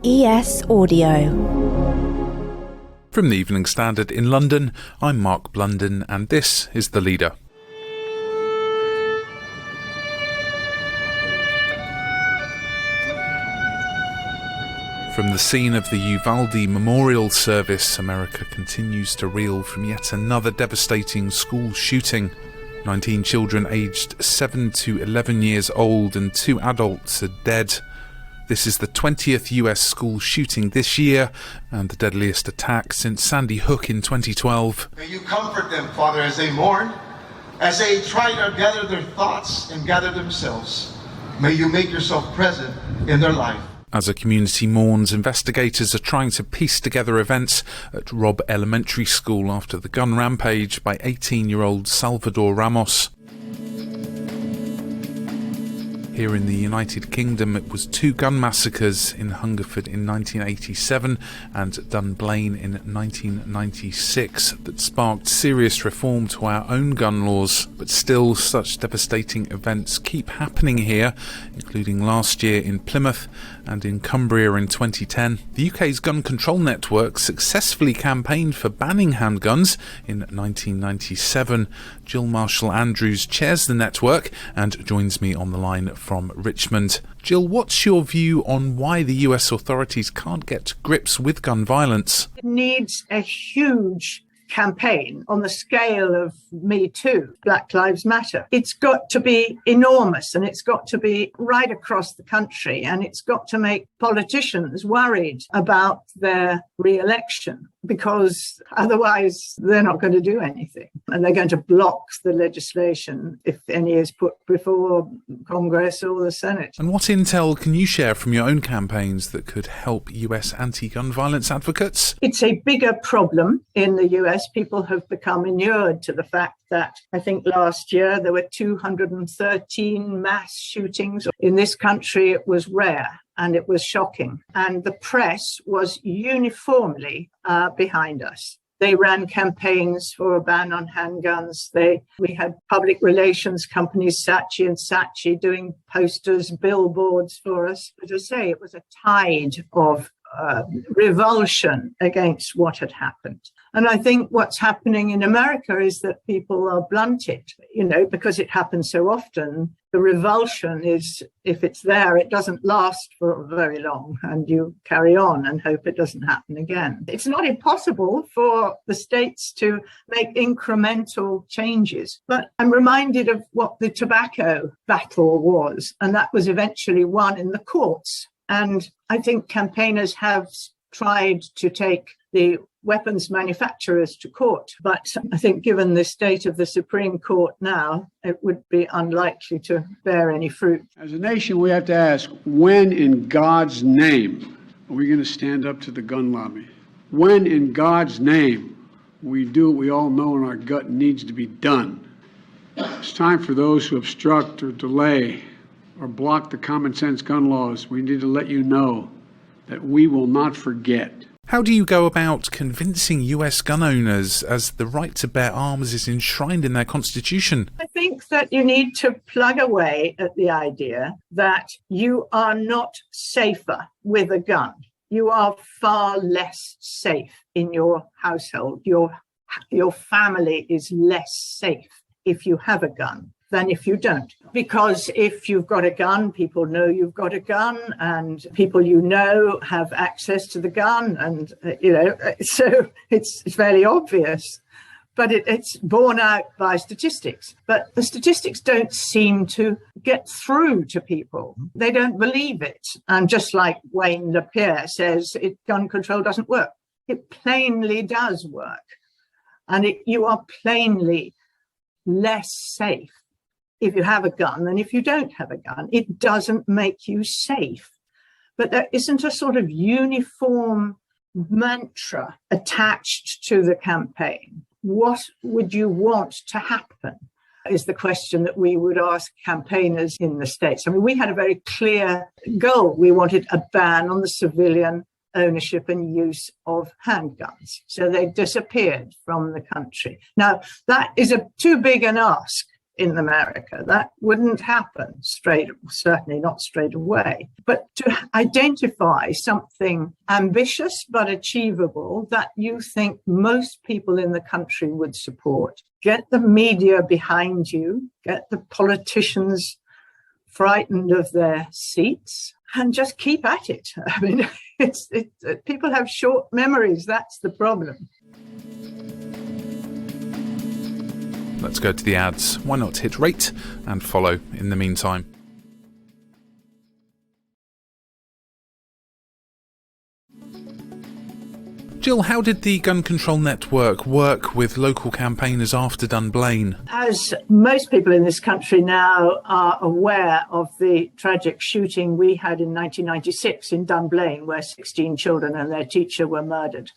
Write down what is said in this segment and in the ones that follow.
ES Audio. From the Evening Standard in London, I'm Mark Blunden and this is The Leader. From the scene of the Uvalde memorial service, America continues to reel from yet another devastating school shooting. 19 children aged 7 to 11 years old and 2 adults are dead. This is the 20th US school shooting this year and the deadliest attack since Sandy Hook in 2012. May you comfort them, Father, as they mourn, as they try to gather their thoughts and gather themselves. May you make yourself present in their life. As a community mourns, investigators are trying to piece together events at Robb Elementary School after the gun rampage by 18-year-old Salvador Ramos. Here in the United Kingdom, it was 2 gun massacres in Hungerford in 1987 and Dunblane in 1996 that sparked serious reform to our own gun laws. But still, such devastating events keep happening here, including last year in Plymouth and in Cumbria in 2010. The UK's gun control network successfully campaigned for banning handguns in 1997. Jill Marshall-Andrews chairs the network and joins me on the line from Richmond. Jill, what's your view on why the US authorities can't get to grips with gun violence? It needs a huge campaign on the scale of Me Too, Black Lives Matter. It's got to be enormous and it's got to be right across the country and it's got to make politicians worried about their re-election because otherwise they're not going to do anything and they're going to block the legislation if any is put before Congress or the Senate. And what intel can you share from your own campaigns that could help US anti-gun violence advocates? It's a bigger problem in the US. People have become inured to the fact that I think last year there were 213 mass shootings. In this country, it was rare and it was shocking. And the press was uniformly behind us. They ran campaigns for a ban on handguns. We had public relations companies, Saatchi and Saatchi, doing posters, billboards for us. As I say, it was a tide of revulsion against what had happened. And I think what's happening in America is that people are blunted, because it happens so often. The revulsion is, if it's there, it doesn't last for very long and you carry on and hope it doesn't happen again. It's not impossible for the states to make incremental changes, but I'm reminded of what the tobacco battle was, and that was eventually won in the courts. And I think campaigners have tried to take the weapons manufacturers to court. But I think given the state of the Supreme Court now, it would be unlikely to bear any fruit. As a nation, we have to ask, when in God's name are we going to stand up to the gun lobby? When in God's name we do what we all know in our gut needs to be done? It's time for those who obstruct or delay or block the common sense gun laws. We need to let you know that we will not forget. How do you go about convincing US gun owners as the right to bear arms is enshrined in their constitution? I think that you need to plug away at the idea that you are not safer with a gun. You are far less safe in your household. Your family is less safe if you have a gun than if you don't. Because if you've got a gun, people know you've got a gun and people have access to the gun and, so it's fairly obvious. But it's borne out by statistics. But the statistics don't seem to get through to people. They don't believe it. And just like Wayne LaPierre says, gun control doesn't work. It plainly does work. And you are plainly less safe if you have a gun than if you don't have a gun. It doesn't make you safe. But there isn't a sort of uniform mantra attached to the campaign. What would you want to happen is the question that we would ask campaigners in the States. I mean, we had a very clear goal. We wanted a ban on the civilian ownership and use of handguns. So they disappeared from the country. Now, that is too big an ask in America. That wouldn't happen certainly not straight away. But to identify something ambitious but achievable that you think most people in the country would support, get the media behind you, get the politicians frightened of their seats, and just keep at it. I mean, people have short memories. That's the problem. Let's go to the ads. Why not hit rate and follow in the meantime? Jill, how did the Gun Control Network work with local campaigners after Dunblane? As most people in this country now are aware of the tragic shooting we had in 1996 in Dunblane, where 16 children and their teacher were murdered.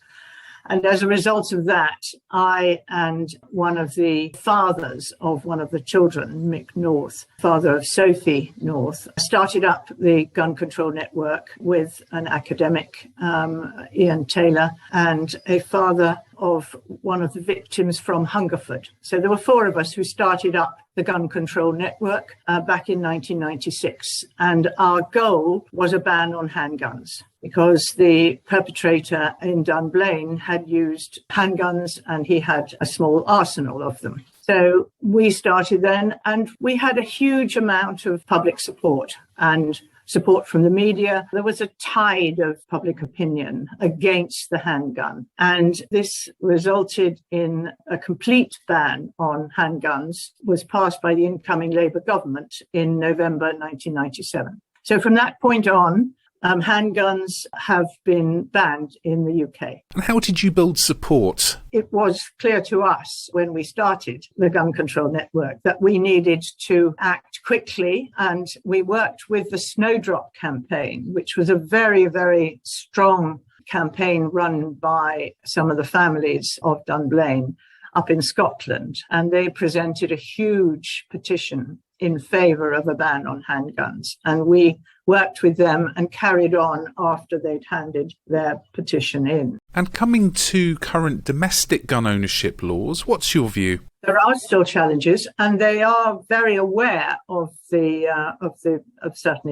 And as a result of that, I and one of the fathers of one of the children, Mick North, father of Sophie North, started up the Gun Control Network with an academic, Ian Taylor, and a father of one of the victims from Hungerford. So there were four of us who started up the Gun Control Network back in 1996. And our goal was a ban on handguns, because the perpetrator in Dunblane had used handguns and he had a small arsenal of them. So we started then, and we had a huge amount of public support and support from the media. There was a tide of public opinion against the handgun, and this resulted in a complete ban on handguns, was passed by the incoming Labour government in November 1997. So from that point on, handguns have been banned in the UK. And how did you build support? It was clear to us when we started the Gun Control Network that we needed to act quickly, and we worked with the Snowdrop campaign, which was a very, very strong campaign run by some of the families of Dunblane up in Scotland, and they presented a huge petition in favour of a ban on handguns. And we worked with them and carried on after they'd handed their petition in. And coming to current domestic gun ownership laws, what's your view? There are still challenges, and they are very aware of certainly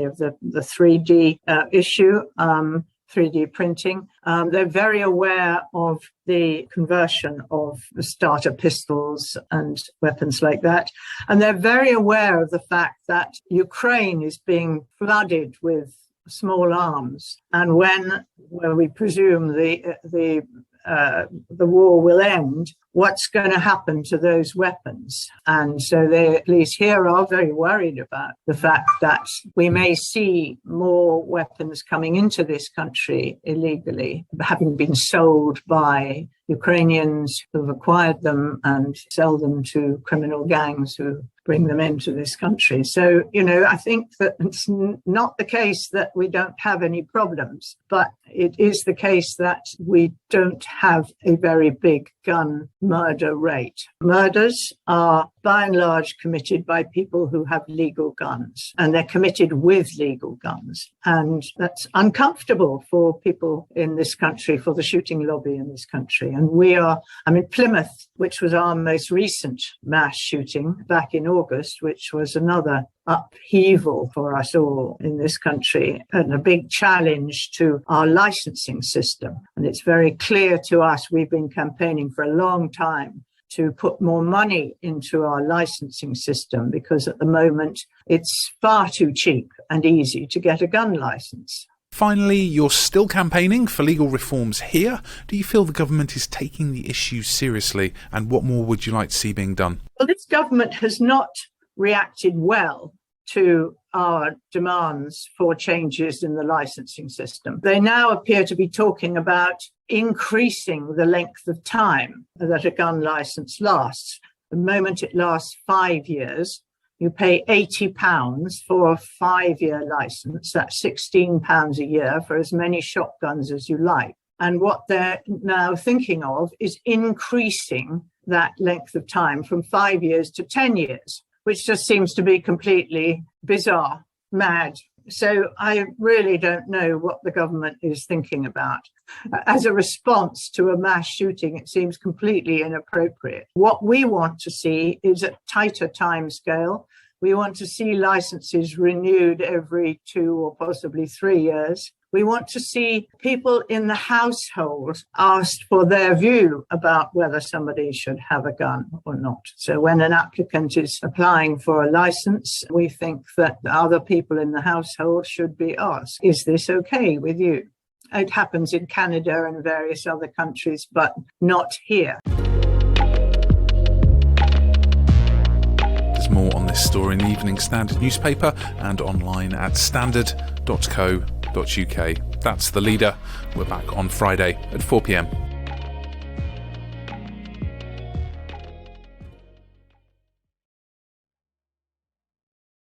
of the 3D issue. 3D printing. They're very aware of the conversion of starter pistols and weapons like that. And they're very aware of the fact that Ukraine is being flooded with small arms. And when we presume the war will end, what's going to happen to those weapons? And so they, at least here, are very worried about the fact that we may see more weapons coming into this country illegally, having been sold by Ukrainians who've acquired them and sell them to criminal gangs who bring them into this country. So, I think that it's not the case that we don't have any problems, but it is the case that we don't have a very big gun murder rate. Murders are by and large committed by people who have legal guns, and they're committed with legal guns. And that's uncomfortable for people in this country, for the shooting lobby in this country. And Plymouth, which was our most recent mass shooting back in August, which was another upheaval for us all in this country and a big challenge to our licensing system. And it's very clear to us, we've been campaigning for a long time to put more money into our licensing system, because at the moment it's far too cheap and easy to get a gun license. Finally, you're still campaigning for legal reforms here. Do you feel the government is taking the issue seriously, and what more would you like to see being done? Well, this government has not reacted well to our demands for changes in the licensing system. They now appear to be talking about increasing the length of time that a gun license lasts. The moment it lasts 5 years, you pay £80 for a 5-year license. That's £16 a year for as many shotguns as you like. And what they're now thinking of is increasing that length of time from 5 years to 10 years, which just seems to be completely bizarre, mad, So I really don't know what the government is thinking about. As a response to a mass shooting, it seems completely inappropriate. What we want to see is a tighter timescale. We want to see licenses renewed every 2 or possibly 3 years. We want to see people in the household asked for their view about whether somebody should have a gun or not. So when an applicant is applying for a license, we think that other people in the household should be asked, is this okay with you? It happens in Canada and various other countries, but not here. There's more on this story in the Evening Standard newspaper and online at standard.co.uk. That's The Leader. We're back on Friday at 4 p.m.